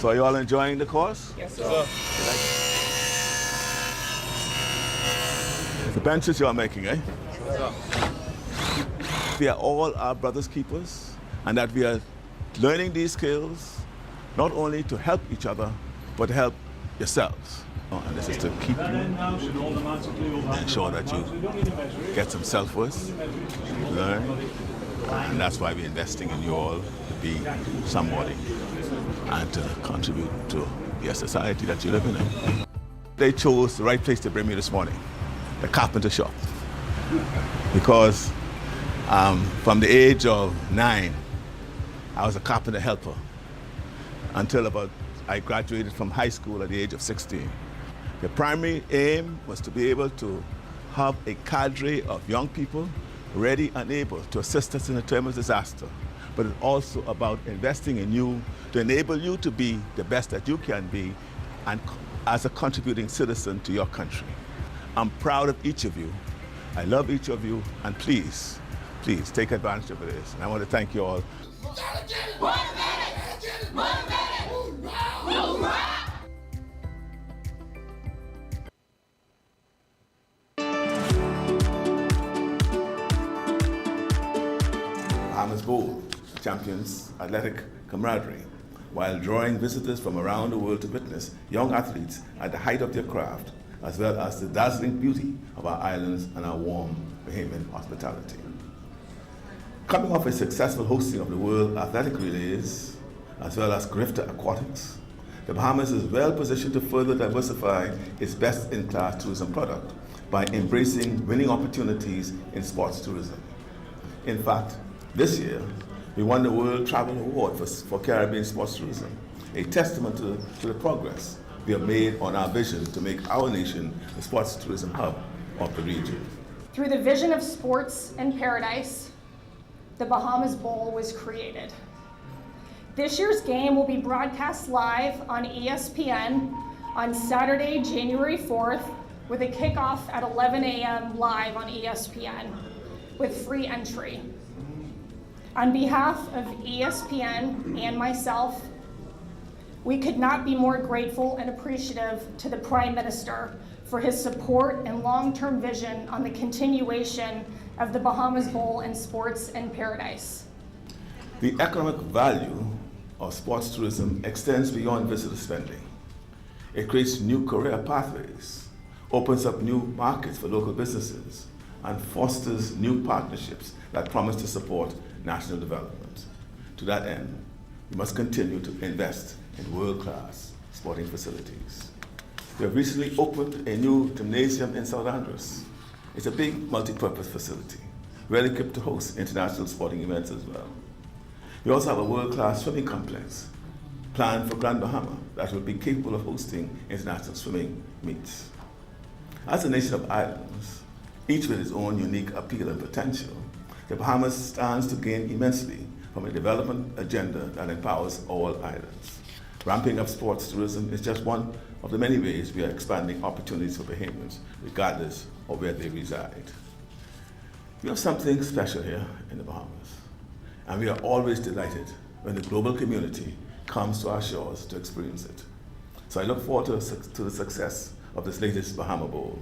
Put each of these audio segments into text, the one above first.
So are you all enjoying the course? Yes, sir. The benches you are making, eh? We are all our brother's keepers, and that we are learning these skills not only to help each other, but to help yourselves. And this is to keep you, ensure that you get some self-worth, learn, and that's why we're investing in you all to be somebody and to contribute to your society that you live in. They chose the right place to bring me this morning, the carpenter shop, because from the age of 9, I was a carpenter helper until I graduated from high school at the age of 16. The primary aim was to be able to have a cadre of young people ready and able to assist us in a time of disaster, but it's also about investing in you to enable you to be the best that you can be and as a contributing citizen to your country. I'm proud of each of you. I love each of you, and please take advantage of this. And I want to thank you all. Bahama's Bowl champions athletic camaraderie while drawing visitors from around the world to witness young athletes at the height of their craft, as well as the dazzling beauty of our islands and our warm Bahamian hospitality. Coming off a successful hosting of the World Athletic Relays, as well as Grifter Aquatics, the Bahamas is well positioned to further diversify its best-in-class tourism product by embracing winning opportunities in sports tourism. In fact, this year, we won the World Travel Award for Caribbean sports tourism, a testament to the progress we have made on our vision to make our nation the sports tourism hub of the region. Through the vision of sports in paradise, the Bahamas Bowl was created. This year's game will be broadcast live on ESPN on Saturday, January 4th, with a kickoff at 11 a.m. live on ESPN with free entry. On behalf of ESPN and myself, we could not be more grateful and appreciative to the Prime Minister for his support and long-term vision on the continuation of the Bahamas Bowl and sports in paradise. The economic value of sports tourism extends beyond visitor spending. It creates new career pathways, opens up new markets for local businesses, and fosters new partnerships that promise to support national development. To that end, we must continue to invest in world-class sporting facilities. We have recently opened a new gymnasium in South Andres. It's a big multi-purpose facility, well equipped to host international sporting events as well. We also have a world-class swimming complex planned for Grand Bahama that will be capable of hosting international swimming meets. As a nation of islands, each with its own unique appeal and potential, the Bahamas stands to gain immensely from a development agenda that empowers all islands. Ramping up sports tourism is just one of the many ways we are expanding opportunities for Bahamians, regardless of where they reside. We have something special here in the Bahamas, and we are always delighted when the global community comes to our shores to experience it. So I look forward to the success of this latest Bahama Bowl.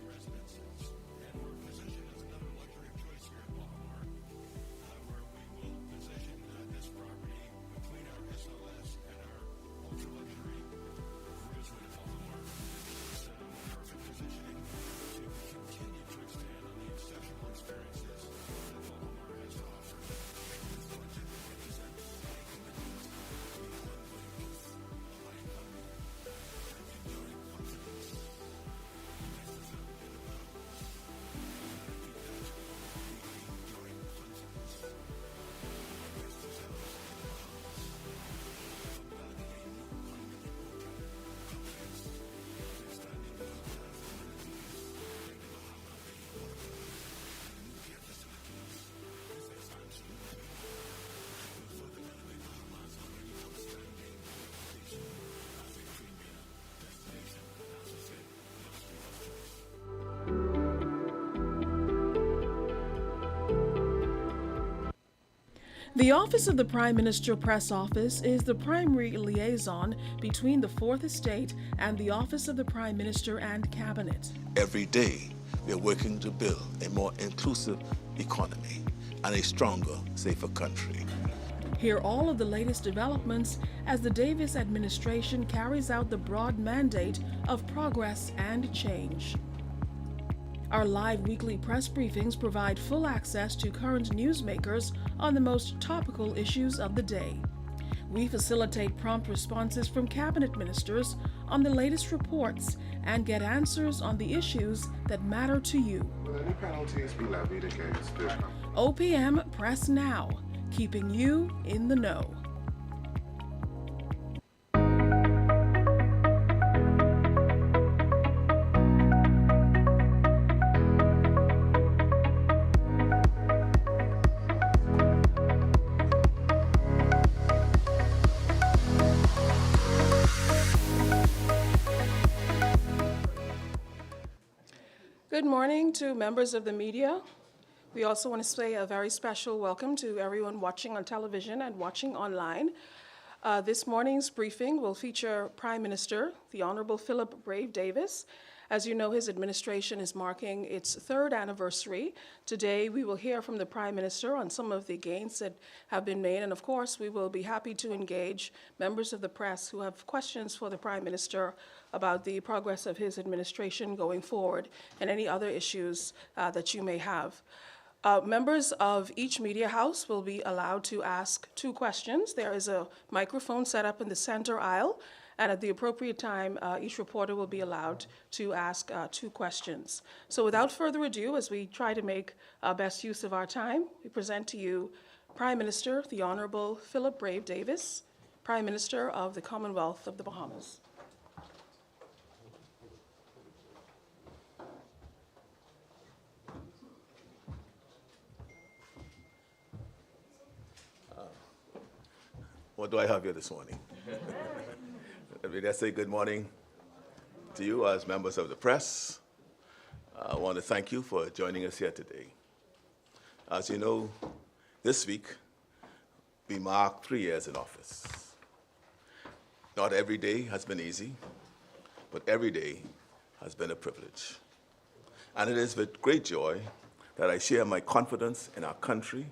Residents The Office of the Prime Minister Press Office is the primary liaison between the Fourth Estate and the Office of the Prime Minister and Cabinet. Every day, we are working to build a more inclusive economy and a stronger, safer country. Hear all of the latest developments as the Davis administration carries out the broad mandate of progress and change. Our live weekly press briefings provide full access to current newsmakers on the most topical issues of the day. We facilitate prompt responses from cabinet ministers on the latest reports and get answers on the issues that matter to you. Will any penalties be levied against this? OPM Press Now, keeping you in the know. Good morning to members of the media. We also want to say a very special welcome to everyone watching on television and watching online. This morning's briefing will feature Prime Minister, the Honorable Philip Brave Davis. As you know, his administration is marking its third anniversary. Today, we will hear from the Prime Minister on some of the gains that have been made, and of course, we will be happy to engage members of the press who have questions for the Prime Minister about the progress of his administration going forward and any other issues that you may have. Members of each media house will be allowed to ask 2 questions. There is a microphone set up in the center aisle, and at the appropriate time, each reporter will be allowed to ask 2 questions. So without further ado, as we try to make best use of our time, we present to you Prime Minister, the Honorable Philip Brave Davis, Prime Minister of the Commonwealth of the Bahamas. What do I have here this morning? Let me just say good morning to you as members of the press. I want to thank you for joining us here today. As you know, this week we mark 3 years in office. Not every day has been easy, but every day has been a privilege. And it is with great joy that I share my confidence in our country,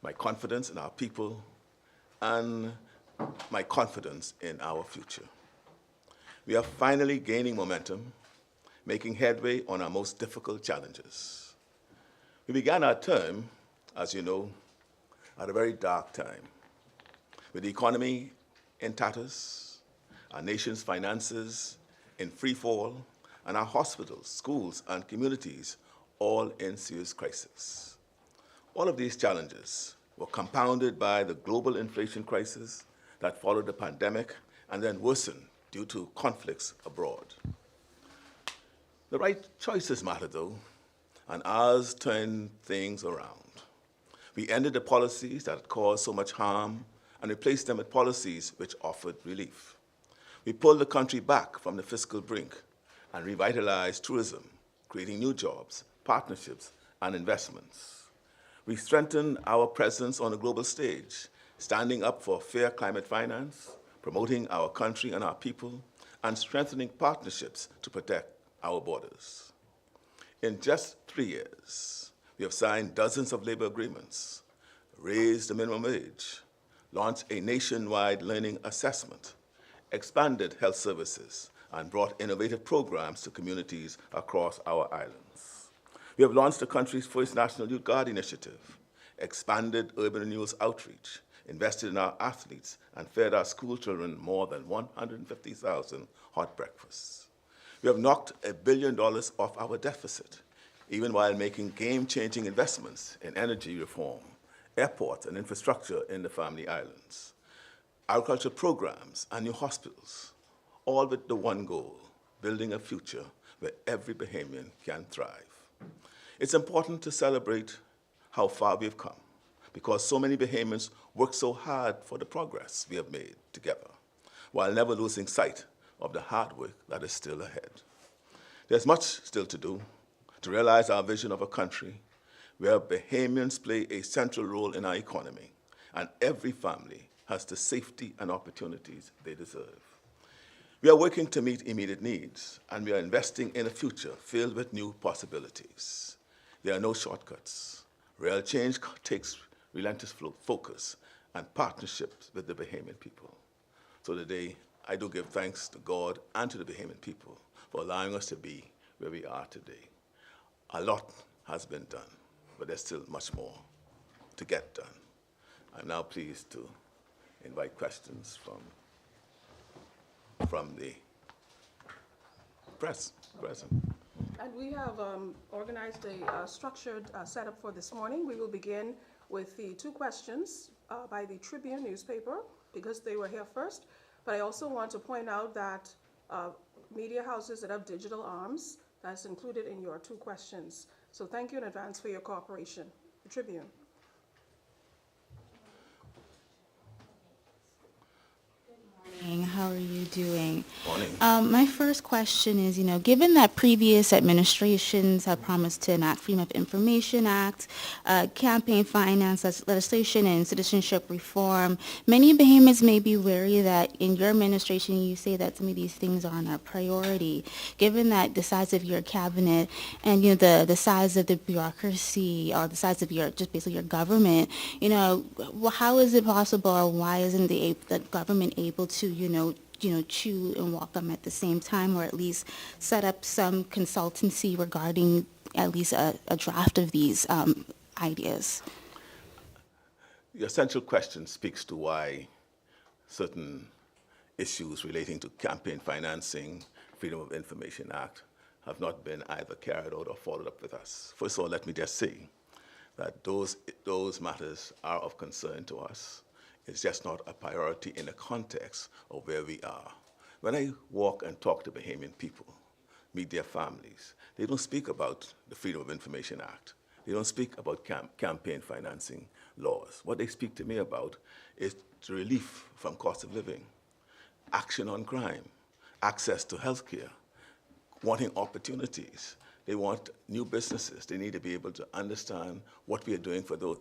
my confidence in our people, and my confidence in our future. We are finally gaining momentum, making headway on our most difficult challenges. We began our term, as you know, at a very dark time, with the economy in tatters, our nation's finances in free fall, and our hospitals, schools, and communities all in serious crisis. All of these challenges were compounded by the global inflation crisis that followed the pandemic and then worsened due to conflicts abroad. The right choices matter, though, and ours turned things around. We ended the policies that had caused so much harm and replaced them with policies which offered relief. We pulled the country back from the fiscal brink and revitalized tourism, creating new jobs, partnerships, and investments. We strengthened our presence on the global stage, standing up for fair climate finance, promoting our country and our people, and strengthening partnerships to protect our borders. In just 3 years, we have signed dozens of labor agreements, raised the minimum wage, launched a nationwide learning assessment, expanded health services, and brought innovative programs to communities across our islands. We have launched the country's first National Youth Guard initiative, expanded urban renewals outreach, invested in our athletes, and fed our school children more than 150,000 hot breakfasts. We have knocked $1 billion off our deficit, even while making game-changing investments in energy reform, airports, and infrastructure in the Family Islands, agriculture programs, and new hospitals, all with the one goal, building a future where every Bahamian can thrive. It's important to celebrate how far we've come, because so many Bahamians work so hard for the progress we have made together, while never losing sight of the hard work that is still ahead. There's much still to do to realize our vision of a country where Bahamians play a central role in our economy and every family has the safety and opportunities they deserve. We are working to meet immediate needs, and we are investing in a future filled with new possibilities. There are no shortcuts. Real change takes relentless focus and partnerships with the Bahamian people. So today, I do give thanks to God and to the Bahamian people for allowing us to be where we are today. A lot has been done, but there's still much more to get done. I'm now pleased to invite questions from the press present. And we have organized a structured setup for this morning. We will begin with the two questions by the Tribune newspaper, because they were here first. But I also want to point out that media houses that have digital arms, that's included in your two questions. So thank you in advance for your cooperation. The Tribune. How are you doing? Morning. My first question is, given that previous administrations have promised to enact Freedom of Information Act, campaign finance legislation, and citizenship reform, many Bahamians may be wary that in your administration you say that some of these things aren't a priority. Given that the size of your cabinet and the size of the bureaucracy, or the size of just basically your government, how is it possible, or why isn't the government able to chew and walk them at the same time, or at least set up some consultancy regarding at least a draft of these ideas? Your central question speaks to why certain issues relating to campaign financing, Freedom of Information Act, have not been either carried out or followed up with us. First of all, let me just say that those matters are of concern to us. It's just not a priority in the context of where we are. When I walk and talk to Bahamian people, meet their families, they don't speak about the Freedom of Information Act. They don't speak about campaign financing laws. What they speak to me about is the relief from cost of living, action on crime, access to health care, wanting opportunities. They want new businesses. They need to be able to understand what we are doing for those.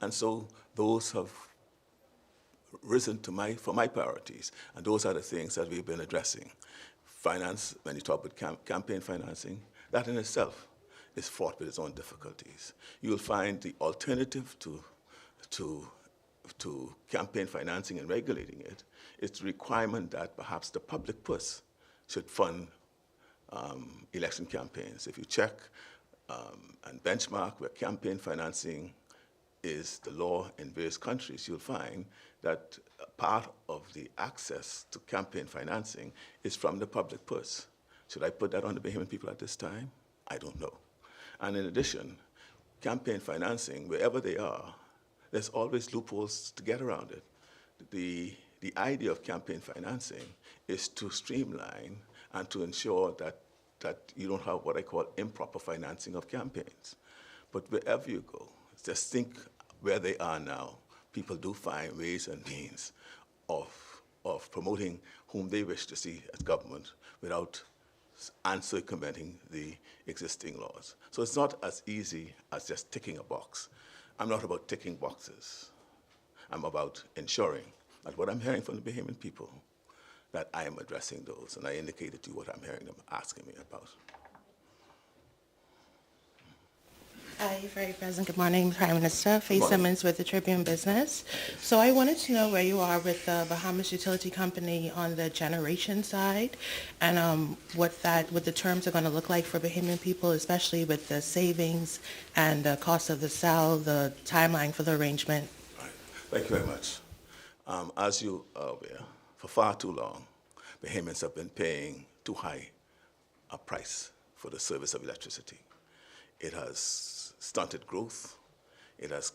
And so those have risen for my priorities, and those are the things that we've been addressing. Finance, when you talk about campaign financing, that in itself is fraught with its own difficulties. You'll find the alternative to campaign financing and regulating it is the requirement that perhaps the public purse should fund election campaigns. If you check and benchmark where campaign financing is the law in various countries, you'll find that part of the access to campaign financing is from the public purse. Should I put that on the Bahamian people at this time? I don't know. And in addition, campaign financing, wherever they are, there's always loopholes to get around it. The idea of campaign financing is to streamline and to ensure that you don't have what I call improper financing of campaigns. But wherever you go, just think where they are now. People do find ways and means of promoting whom they wish to see as government without circumventing the existing laws. So it's not as easy as just ticking a box. I'm not about ticking boxes. I'm about ensuring that what I'm hearing from the Bahamian people, that I am addressing those, and I indicated to you what I'm hearing them asking me about. You're very present. Good morning, Prime Minister. Faye Simmons with the Tribune Business. So I wanted to know where you are with the Bahamas Utility Company on the generation side, and what the terms are going to look like for Bahamian people, especially with the savings and the cost of the cell, the timeline for the arrangement. Right. Thank you very much. As you are aware, for far too long, Bahamians have been paying too high a price for the service of electricity. It has stunted growth. It has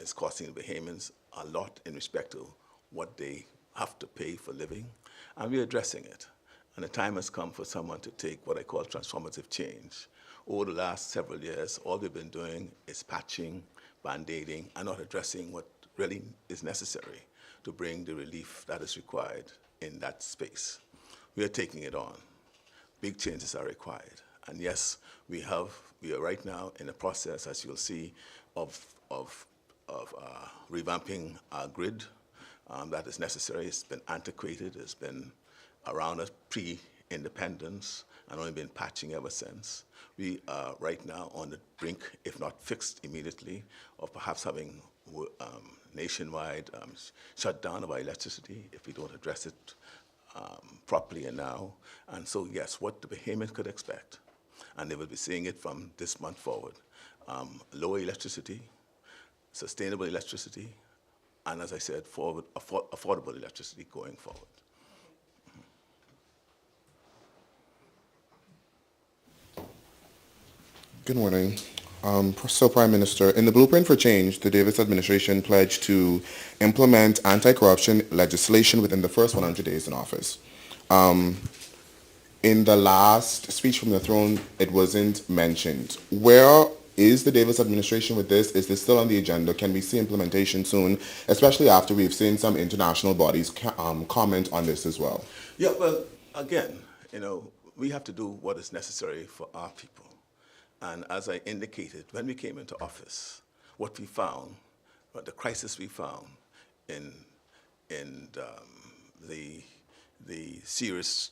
it's costing the Bahamians a lot in respect to what they have to pay for living, and we're addressing it. And the time has come for someone to take what I call transformative change. Over the last several years, all we've been doing is patching, band-aiding, and not addressing what really is necessary to bring the relief that is required in that space. We are taking it on. Big changes are required. And yes, we are right now in a process, as you'll see, of revamping our grid. That is necessary. It's been antiquated. It's been around us pre-independence and only been patching ever since. We are right now on the brink, if not fixed immediately, of perhaps having nationwide shutdown of our electricity if we don't address it properly and now. And so, yes, what the Bahamians could expect, and they will be seeing it from this month forward, lower electricity, sustainable electricity, and as I said, affordable electricity going forward. Good morning. So, Prime Minister, in the Blueprint for Change, the Davis administration pledged to implement anti-corruption legislation within the first 100 days in office. In the last speech from the throne, it wasn't mentioned. Where is the Davis administration with this? Is this still on the agenda? Can we see implementation soon, especially after we've seen some international bodies comment on this as well? Yeah, well, again, we have to do what is necessary for our people. And as I indicated, when we came into office, what we found, the crisis we found in the serious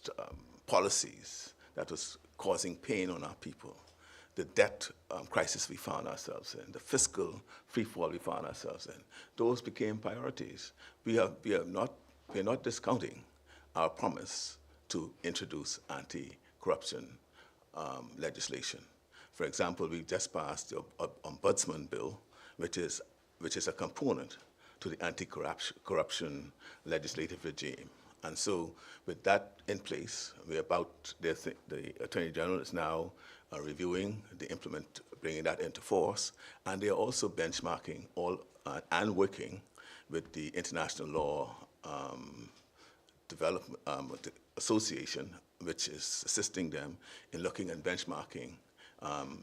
policies that was causing pain on our people, the debt crisis we found ourselves in, the fiscal freefall we found ourselves in, those became priorities. We're not discounting our promise to introduce anti-corruption legislation. For example, we just passed the Ombudsman Bill, which is a component to the anti-corruption legislative regime. And so with that in place, the Attorney General is now reviewing bringing that into force, and they are also benchmarking and working with the International Law Development Association, which is assisting them in looking and benchmarking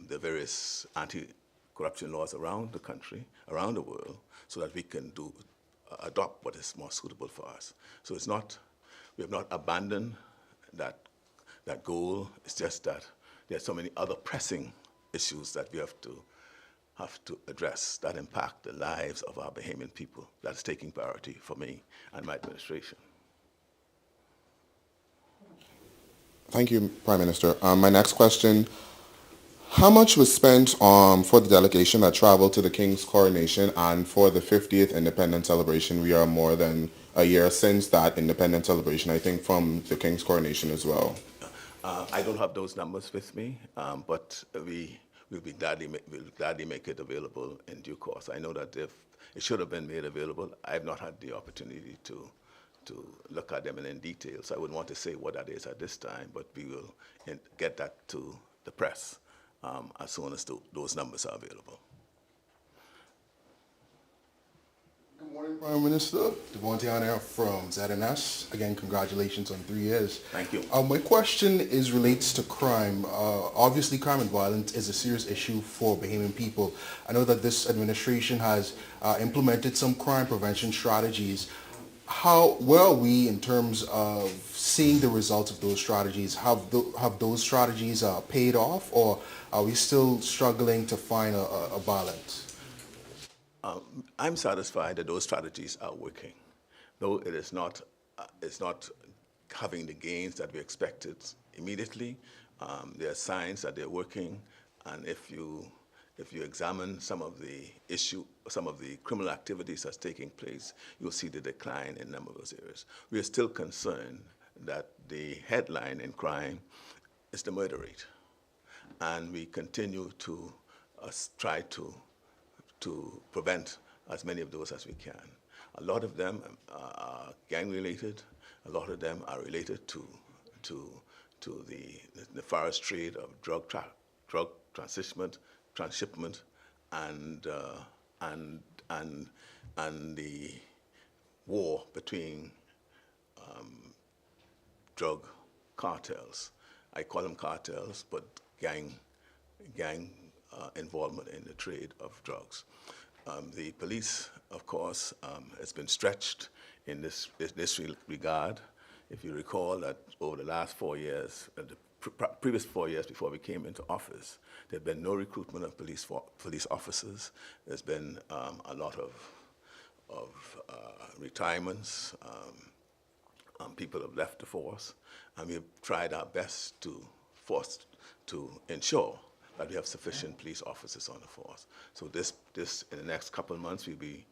the various anti-corruption laws around the country, around the world, so that we can adopt what is more suitable for us. So we have not abandoned that goal. It's just that there are so many other pressing issues that we have to address that impact the lives of our Bahamian people. That's taking priority for me and my administration. Thank you, Prime Minister. My next question, how much was spent for the delegation that traveled to the King's coronation and for the 50th independence celebration? We are more than a year since that independence celebration, I think, from the King's coronation as well. I don't have those numbers with me, but we'll gladly make it available in due course. I know that if it should have been made available, I've not had the opportunity to look at them in detail, so I wouldn't want to say what that is at this time, but we will get that to the press as soon as those numbers are available. Good morning, Prime Minister. Devontae Arnair from ZNS. Again, congratulations on 3 years. Thank you. My question relates to crime. Obviously, crime and violence is a serious issue for Bahamian people. I know that this administration has implemented some crime prevention strategies. Where are we in terms of seeing the results of those strategies? Have those strategies paid off, or are we still struggling to find a balance? I'm satisfied that those strategies are working, though it's not having the gains that we expected immediately. There are signs that they're working, and if you examine some of the criminal activities that's taking place, you'll see the decline in a number of those areas. We are still concerned that the headline in crime is the murder rate, and we continue to try to prevent as many of those as we can. A lot of them are gang-related. A lot of them are related to the nefarious trade of drug transshipment, and the war between drug cartels. I call them cartels, but gang involvement in the trade of drugs. The police, of course, has been stretched in this regard. If you recall that over the last 4 years, the previous 4 years before we came into office, there had been no recruitment of police officers. There's been a lot of retirements. People have left the force, and we've tried our best to ensure that we have sufficient police officers on the force. So this in the next couple of months, we'll be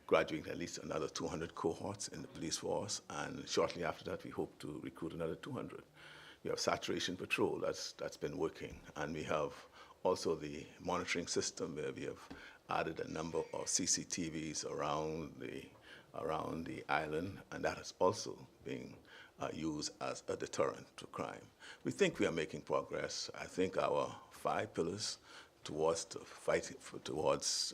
graduating at least another 200 cohorts in the police force, and shortly after that, we hope to recruit another 200. We have saturation patrol that's been working, and we have also the monitoring system where we have added a number of CCTVs around the island, and that is also being used as a deterrent to crime. We think we are making progress. I think our 5 pillars towards the fight towards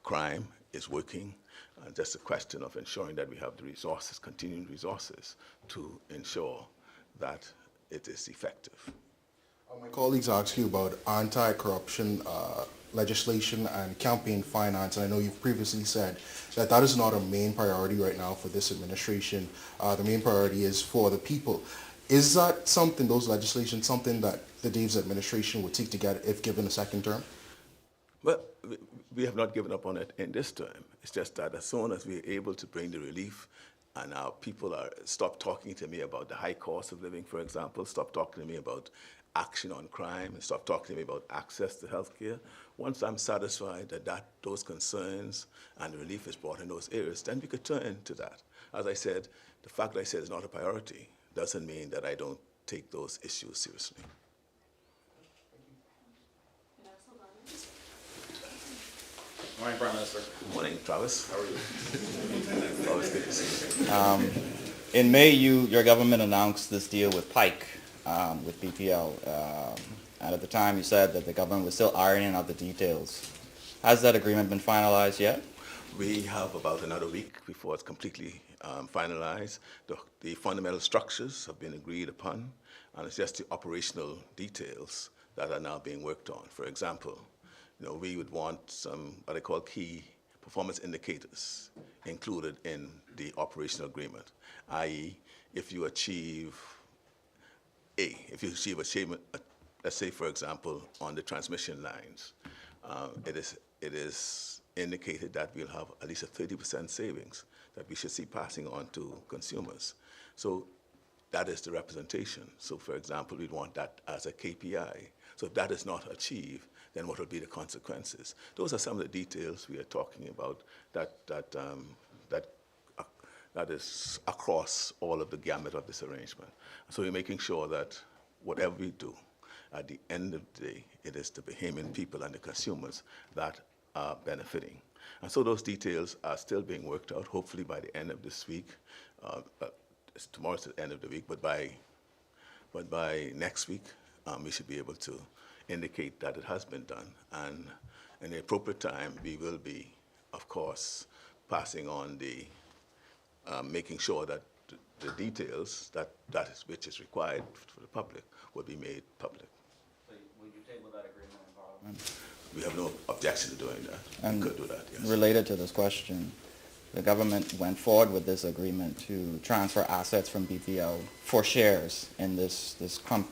crime is working. Just a question of ensuring that we have the resources, continuing resources, to ensure that it is effective. My colleagues asked you about anti-corruption legislation and campaign finance, and I know you've previously said that that is not a main priority right now for this administration. The main priority is for the people. Is that something, those legislations, something that the Daves administration would seek to get if given a second term? Well, we have not given up on it in this term. It's just that as soon as we're able to bring the relief and our people stop talking to me about the high cost of living, for example, stop talking to me about action on crime, and stop talking to me about access to health care. Once I'm satisfied that those concerns and relief is brought in those areas, then we could turn to that. As I said, the fact that I said it's not a priority doesn't mean that I don't take those issues seriously. Morning, Prime Minister. Good morning, Travis. How are you? Always good to see you. In May, your government announced this deal with Pike, with BPL. And at the time, you said that the government was still ironing out the details. Has that agreement been finalized yet? We have about another week before it's completely finalized. The fundamental structures have been agreed upon, and it's just the operational details that are now being worked on. For example, we would want some what I call key performance indicators included in the operational agreement, i.e., if you achieve achievement, let's say, for example, on the transmission lines, it is indicated that we'll have at least a 30% savings that we should see passing on to consumers. So that is the representation. So, for example, we'd want that as a KPI. So if that is not achieved, then what will be the consequences? Those are some of the details we are talking about that is across all of the gamut of this arrangement. So we're making sure that whatever we do, at the end of the day, it is the Bahamian people and the consumers that are benefiting. And so those details are still being worked out, hopefully by the end of this week. Tomorrow's the end of the week, but by next week, we should be able to indicate that it has been done. And in the appropriate time, we will be, of course, passing on making sure that the details which is required for the public will be made public. So will you table that agreement in Parliament? We have no objection to doing that. And we could do that, yes. Related to this question, the government went forward with this agreement to transfer assets from BPL for shares in this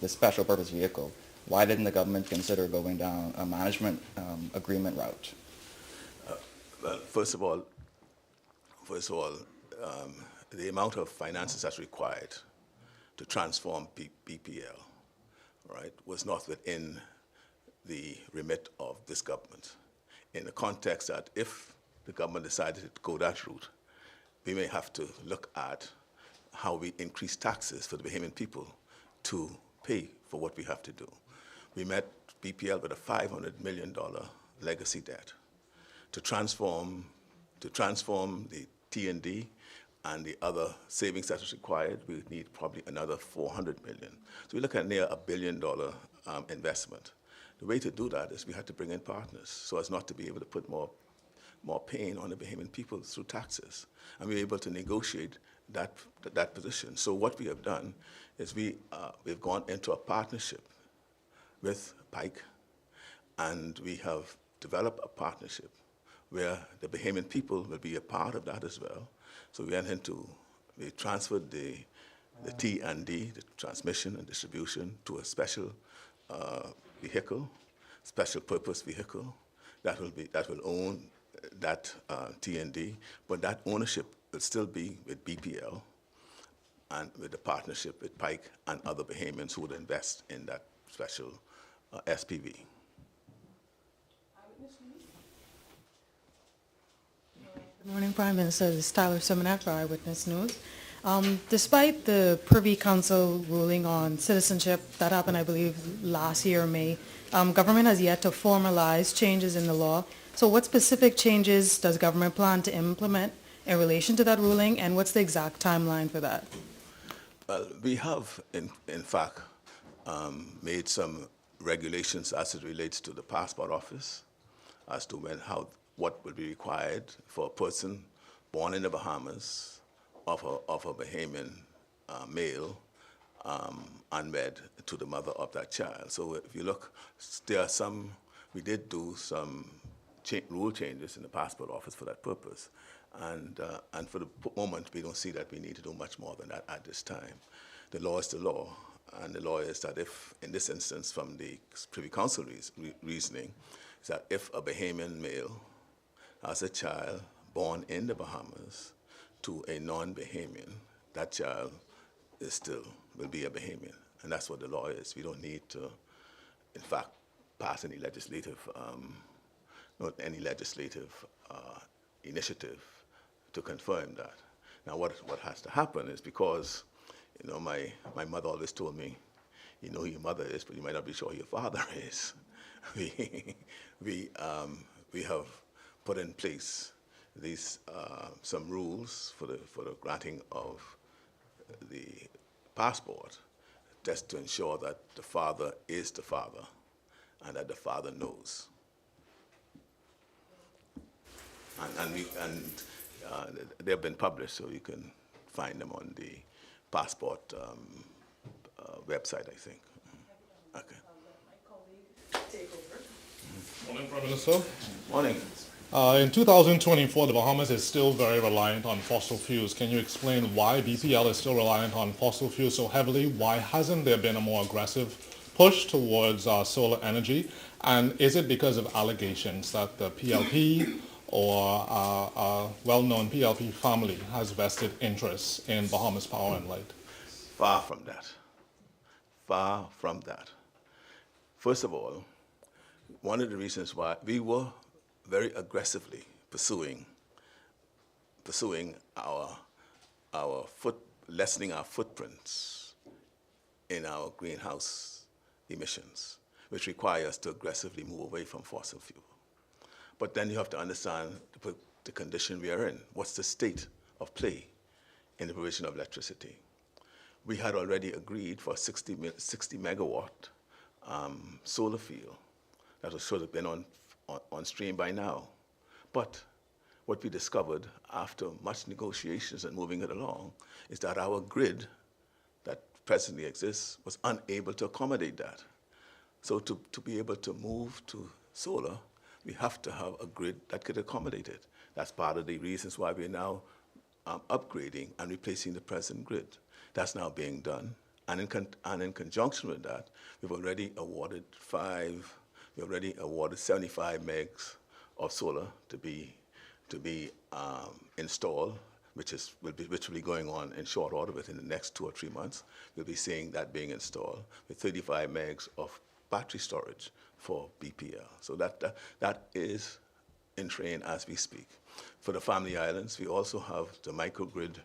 special purpose vehicle. Why didn't the government consider going down a management agreement route? Well, first of all, the amount of finances that's required to transform BPL, right, was not within the remit of this government. In the context that if the government decided to go that route, we may have to look at how we increase taxes for the Bahamian people to pay for what we have to do. We met BPL with a $500 million legacy debt. To transform the T&D and the other savings that is required, we would need probably another $400 million. So we look at near $1 billion investment. The way to do that is we had to bring in partners so as not to be able to put more pain on the Bahamian people through taxes. And we were able to negotiate that position. So what we have done is we've gone into a partnership with Pike, and we have developed a partnership where the Bahamian people will be a part of that as well. So we transferred the the T&D, the transmission and distribution, to a special vehicle, special purpose vehicle that will own that T&D, but that ownership will still be with BPL and with the partnership with Pike and other Bahamians who would invest in that special SPV. Good morning, Prime Minister. This is Tyler Simonet for Eyewitness News. Despite the Privy Council ruling on citizenship, that happened, I believe, last year, May, government has yet to formalize changes in the law. So what specific changes does government plan to implement in relation to that ruling, and what's the exact timeline for that? Well, we have, in fact, made some regulations as it relates to the passport office, as to what will be required for a person born in the Bahamas of a Bahamian male unwed to the mother of that child. So if you look, we did do some rule changes in the passport office for that purpose. And for the moment, we don't see that we need to do much more than that at this time. The law is the law, and the law is that if, in this instance, from the Privy Council reasoning, is that if a Bahamian male has a child born in the Bahamas to a non-Bahamian, that child will be a Bahamian, and that's what the law is. We don't need to, in fact, pass any legislative, initiative to confirm that. Now, what has to happen is, because, my mother always told me, you know who your mother is, but you might not be sure who your father is. We have put in place these some rules for the granting of the passport, just to ensure that the father is the father and that the father knows. And they've been published, so you can find them on the passport website, I think. Okay. Morning, Prime Minister. Morning. In 2024, the Bahamas is still very reliant on fossil fuels. Can you explain why BPL is still reliant on fossil fuels so heavily? Why hasn't there been a more aggressive push towards solar energy? And is it because of allegations that the PLP or a well-known PLP family has vested interests in Bahamas Power and Light? Far from that. Far from that. First of all, one of the reasons why we were very aggressively pursuing lessening our footprints in our greenhouse emissions, which require us to aggressively move away from fossil fuel. But then you have to understand the condition we are in. What's the state of play in the provision of electricity? We had already agreed for a 60 megawatt solar field that should have been on stream by now. But what we discovered after much negotiations and moving it along is that our grid that presently exists was unable to accommodate that. So to be able to move to solar, we have to have a grid that could accommodate it. That's part of the reasons why we're now upgrading and replacing the present grid. That's now being done. And in conjunction with that, we've already awarded 75 megs of solar to be installed, which will be going on in short order within the next 2 or 3 months. We'll be seeing that being installed with 35 megs of battery storage for BPL. So that is in train as we speak. For the Family Islands, we also have the microgrid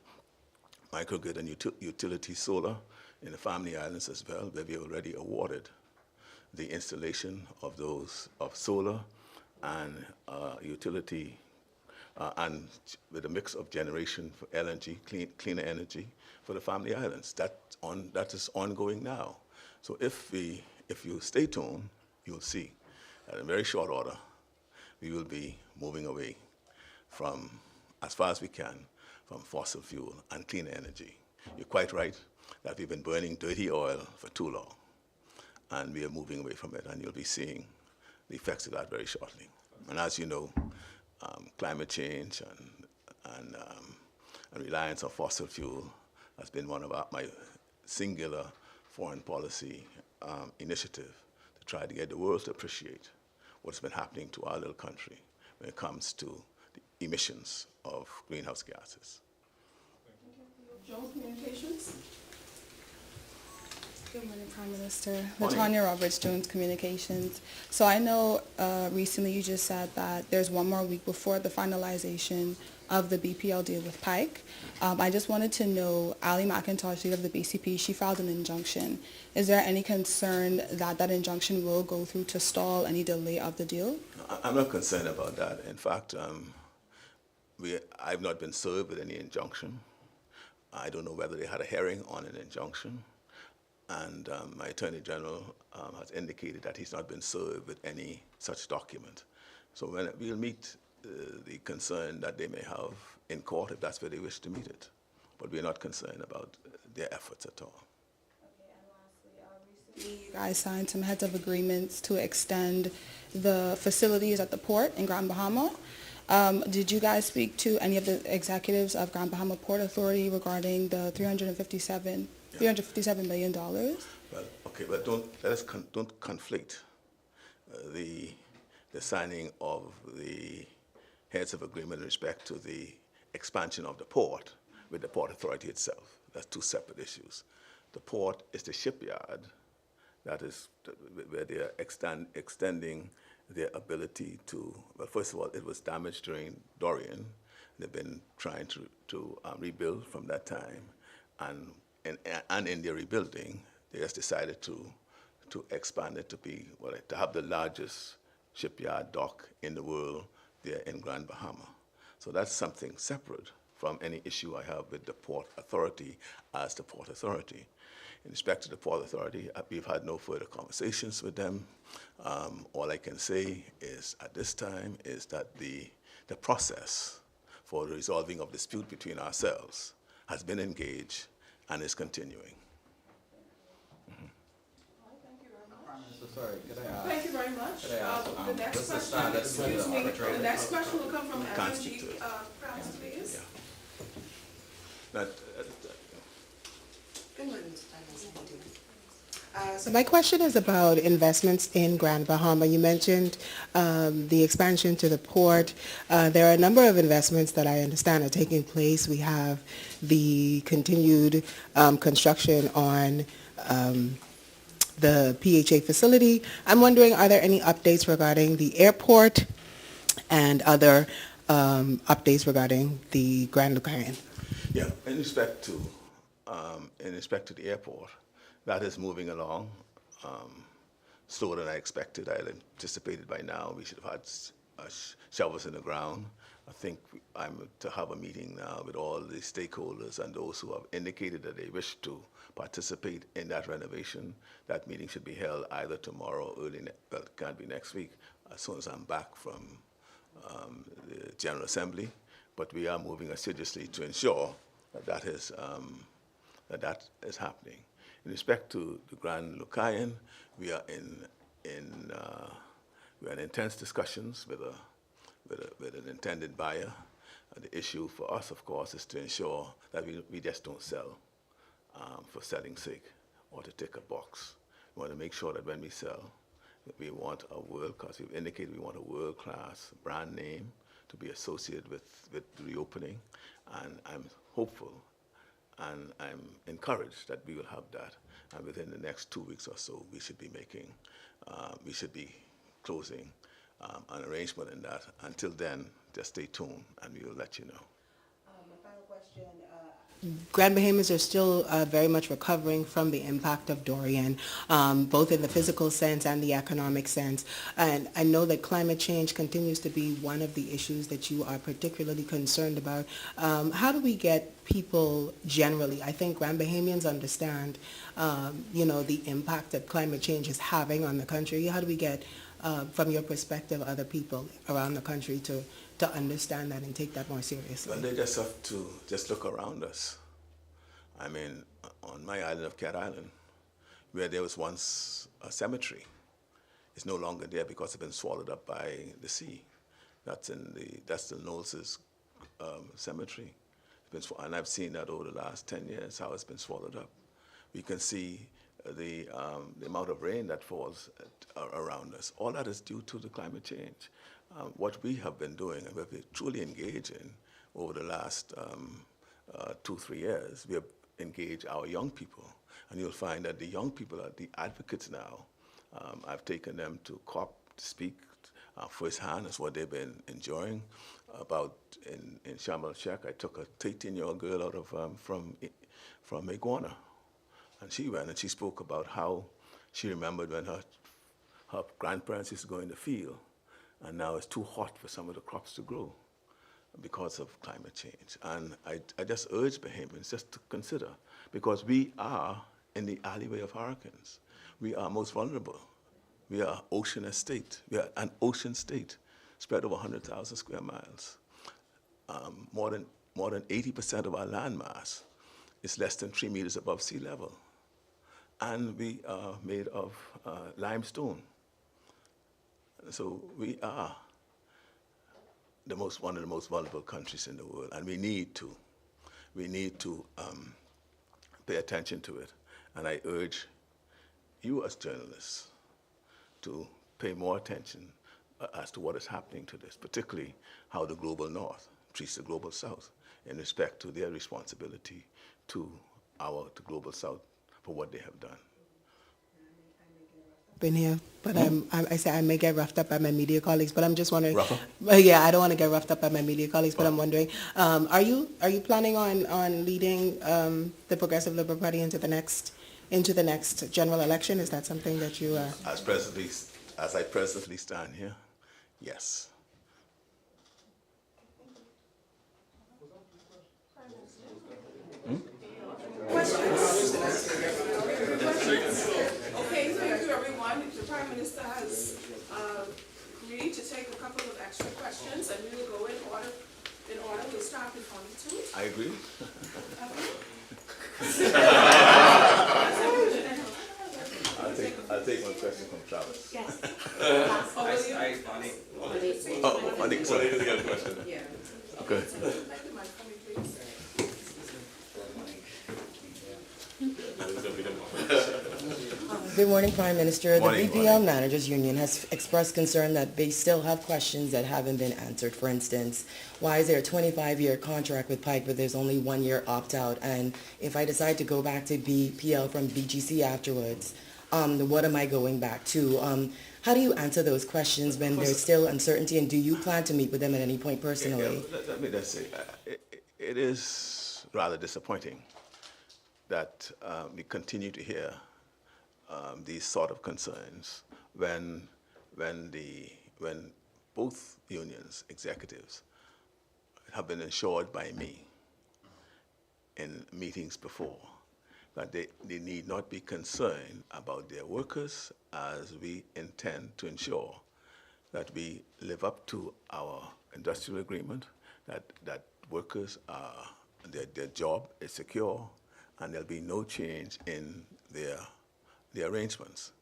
and utility solar in the Family Islands as well, where we already awarded the installation of solar and utility and with a mix of generation for LNG, cleaner energy for the Family Islands. That is ongoing now. So if you stay tuned, you'll see that in very short order, we will be moving away from, as far as we can, from fossil fuel and clean energy. You're quite right that we've been burning dirty oil for too long, and we are moving away from it, and you'll be seeing the effects of that very shortly. And as you know, climate change and reliance on fossil fuel has been one of my singular foreign policy initiative to try to get the world to appreciate what's been happening to our little country when it comes to the emissions of greenhouse gases. Jones Communications. Good morning, Prime Minister. Latanya Roberts, Jones Communications. So I know recently you just said that there's one more week before the finalization of the BPL deal with Pike. I just wanted to know, Ali McIntosh, leader of the BCP, she filed an injunction. Is there any concern that that injunction will go through to stall any delay of the deal? I'm not concerned about that. In fact, I've not been served with any injunction. I don't know whether they had a hearing on an injunction. And my Attorney General has indicated that he's not been served with any such document. So we'll meet the concern that they may have in court if that's where they wish to meet it. But we're not concerned about their efforts at all. Okay, and lastly, recently you guys signed some heads of agreements to extend the facilities at the port in Grand Bahama. Did you guys speak to any of the executives of Grand Bahama Port Authority regarding the $357 million? Well, okay, but don't conflict the signing of the heads of agreement in respect to the expansion of the port with the Port Authority itself. That's two separate issues. The port is the shipyard. That is where they are extending their ability to, well, first of all, it was damaged during Dorian. They've been trying to rebuild from that time. And in their rebuilding, they just decided to expand it to be, well, to have the largest shipyard dock in the world there in Grand Bahama. So that's something separate from any issue I have with the Port Authority as the Port Authority. In respect to the Port Authority, we've had no further conversations with them. All I can say is, at this time, is that the process for the resolving of dispute between ourselves has been engaged and is continuing. Sorry, could I ask? Thank you very much. Could I ask, The next what's the question, status with excuse the me, arbitrator? the next question will come from Can't Evan speak G. to it. Krause, please. Yeah. Good morning, Mr. So my question is about investments in Grand Bahama. You mentioned the expansion to the port. There are a number of investments that I understand are taking place. We have the continued construction on the PHA facility. I'm wondering, are there any updates regarding the airport and other updates regarding the Grand Lucayan? Yeah, in respect to the airport, that is moving along slower than I expected. I anticipated by now we should have had shovels in the ground. I think I'm to have a meeting now with all the stakeholders and those who have indicated that they wish to participate in that renovation. That meeting should be held either tomorrow or early, well, it can't be next week, as soon as I'm back from the General Assembly. But we are moving assiduously to ensure that that is happening. In respect to the Grand Lucayan, we are in intense discussions with an intended buyer. The issue for us, of course, is to ensure that we just don't sell for selling's sake or to tick a box. We want to make sure that when we sell, that we want a world-class, we've indicated we want a world-class brand name to be associated with the reopening, and I'm hopeful and I'm encouraged that we will have that, and within the next 2 weeks or so, we should be closing an arrangement in that. Until then, just stay tuned, and we will let you know. My final question. Grand Bahamians are still very much recovering from the impact of Dorian, both in the physical sense and the economic sense. And I know that climate change continues to be one of the issues that you are particularly concerned about. How do we get people generally, I think Grand Bahamians understand, the impact that climate change is having on the country. How do we get, from your perspective, other people around the country to understand that and take that more seriously? Well, they just have to just look around us. I mean, on my island of Cat Island, where there was once a cemetery, it's no longer there because it's been swallowed up by the sea. That's the Knowles' cemetery. And I've seen that over the last 10 years, how it's been swallowed up. We can see the amount of rain that falls around us. All that is due to the climate change. What we have been doing, and we've been truly engaged in over the last 2-3 years, we have engaged our young people. And you'll find that the young people are the advocates now. I've taken them to COP to speak firsthand as what they've been enjoying. About in Sharm el-Sheikh, I took a 13-year-old girl out of from Iguana, and she went and she spoke about how she remembered when her grandparents used to go in the field, and now it's too hot for some of the crops to grow because of climate change. And I just urge Bahamians just to consider, because we are in the alleyway of hurricanes. We are most vulnerable. We are ocean state. We are an ocean state, spread over 100,000 square miles. More than 80% of our land mass is less than 3 meters above sea level. And we are made of limestone. So we are one of the most vulnerable countries in the world, and we need to pay attention to it. And I urge you as journalists to pay more attention as to what is happening to this, particularly how the global north treats the global south in respect to their responsibility to the global south for what they have done. Been here, but I say I may get roughed up by my media colleagues, but I'm just wondering. Rough up? Yeah, I don't want to get roughed up by my media colleagues, but I'm wondering, are you planning on leading the Progressive Liberal Party into the next general election? Is that something that you? As I presently stand here, yes. Okay, thank you, everyone. The Prime Minister has agreed to take a couple of extra questions, and we will go in order. We'll start with only 2. I agree. I'll take one question from Travis. Yes. Anik, sorry, the other question. Yeah. Okay. Good morning, Prime Minister. Morning, The BPL morning. Managers Union has expressed concern that they still have questions that haven't been answered. For instance, why is there a 25-year contract with Pike, but there's only 1 year opt-out? And if I decide to go back to BPL from BGC afterwards, what am I going back to? How do you answer those questions when there's still uncertainty, and do you plan to meet with them at any point personally? Let me just say, it is rather disappointing that we continue to hear these sort of concerns when both unions' executives have been assured by me in meetings before that they need not be concerned about their workers, as we intend to ensure that we live up to our industrial agreement, that workers are, their job is secure, and there'll be no change in their arrangements.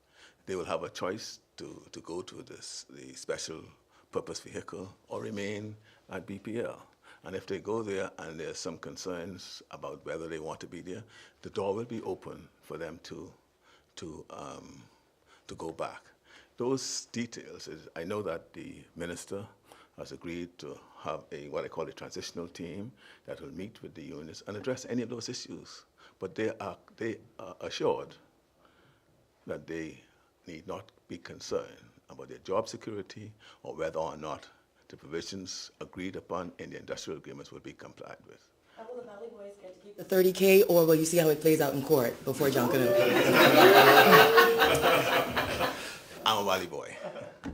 They will have a choice to go to the special purpose vehicle or remain at BPL. And if they go there and there's some concerns about whether they want to be there, the door will be open for them to go back. Those details, I know that the minister has agreed to have what I call a transitional team that will meet with the unions and address any of those issues. But they are assured that they need not be concerned about their job security or whether or not the provisions agreed upon in the industrial agreements will be complied with. Will the Valley Boys get to keep the 30K, or will you see how it plays out in court before John Canoe? I'm a Valley boy.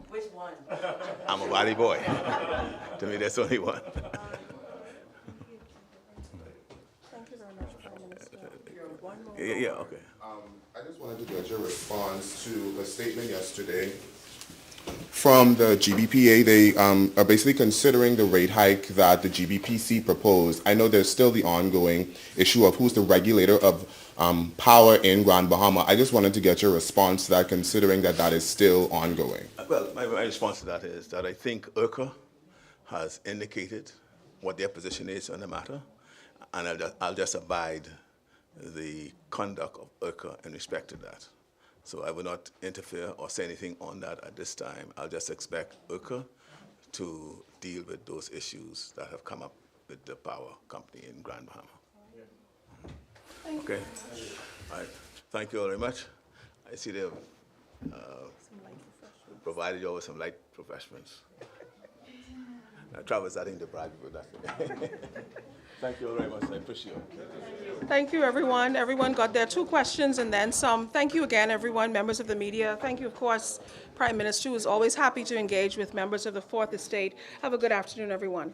Which one? I'm a Valley boy. To me, there's only one. Thank you very much, Prime Minister. One more. Yeah, okay. I just wanted to get your response to a statement yesterday from the GBPA. They are basically considering the rate hike that the GBPC proposed. I know there's still the ongoing issue of who's the regulator of power in Grand Bahama. I just wanted to get your response to that, considering that is still ongoing. Well, my response to that is that I think IRCA has indicated what their position is on the matter, and I'll just abide the conduct of IRCA in respect to that. So I will not interfere or say anything on that at this time. I'll just expect IRCA to deal with those issues that have come up with the power company in Grand Bahama. Okay. All right. Thank you all very much. I see they've provided you with some light refreshments. Travis, I think they bribed you with that. Thank you all very much. I appreciate it. Thank you, everyone. Everyone got their 2 questions and then some. Thank you again, everyone, members of the media. Thank you, of course, Prime Minister, who is always happy to engage with members of the Fourth Estate. Have a good afternoon, everyone.